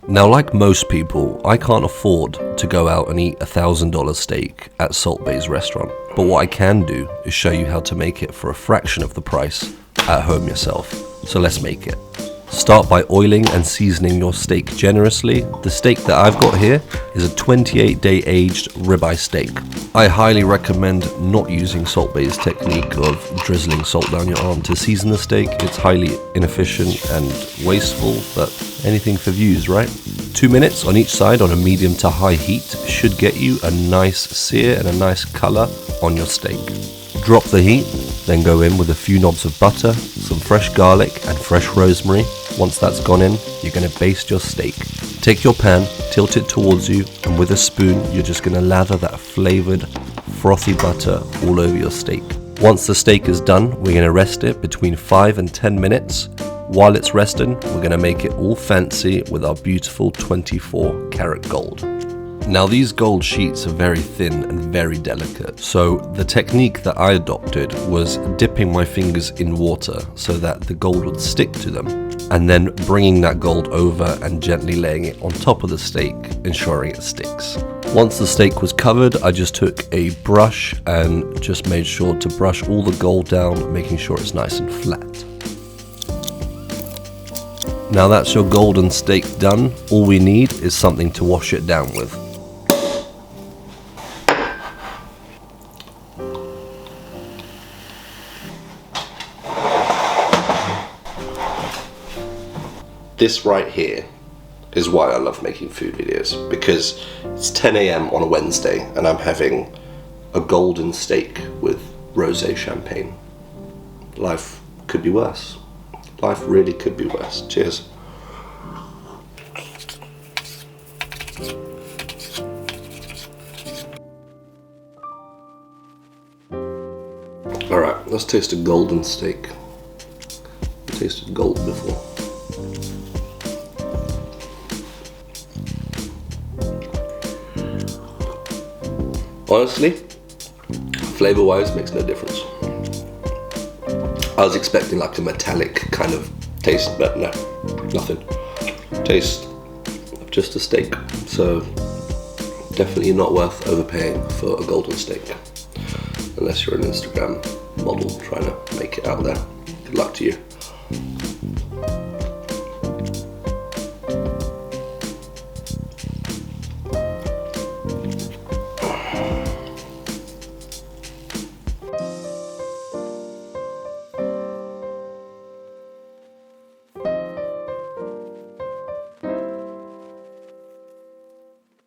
Now, like most people, I can't afford to go out and eat $1,000 steak at Salt Bae's restaurant. But what I can do is show you how to make it for a fraction of the price at home yourself. So let's make it. Start by oiling and seasoning your steak generously. The steak that I've got here is a 28-day aged ribeye steak. I highly recommend not using Salt Bae's technique of drizzling salt down your arm to season the steak. It's highly inefficient and wasteful, but anything for views, right? 2 minutes on each side on a medium to high heat should get you a nice sear and a nice color on your steak. Drop the heat, then go in with a few knobs of butter, some fresh garlic and fresh rosemary. Once that's gone in, you're going to baste your steak. Take your pan, tilt it towards you, and with a spoon, you're just going to lather that flavored, frothy butter all over your steak. Once the steak is done, we're going to rest it between 5 and 10 minutes. While it's resting, we're going to make it all fancy with our beautiful 24 karat gold. Now, these gold sheets are very thin and very delicate, so the technique that I adopted was dipping my fingers in water so that the gold would stick to them, and then bringing that gold over and gently laying it on top of the steak, ensuring it sticks. Once the steak was covered, I just took a brush and just made sure to brush all the gold down, making sure it's nice and flat. Now that's your golden steak done, all we need is something to wash it down with. This right here is why I love making food videos, because it's 10 AM on a Wednesday and I'm having a golden steak with rosé champagne. Life could be worse. Life really could be worse. Cheers. Alright, let's taste a golden steak. I've tasted gold before. Honestly, flavor-wise, makes no difference. I was expecting like a metallic kind of taste, but no, nothing. Taste of just a steak, so definitely not worth overpaying for a golden steak. Unless you're an Instagram model trying to make it out there. Good luck to you.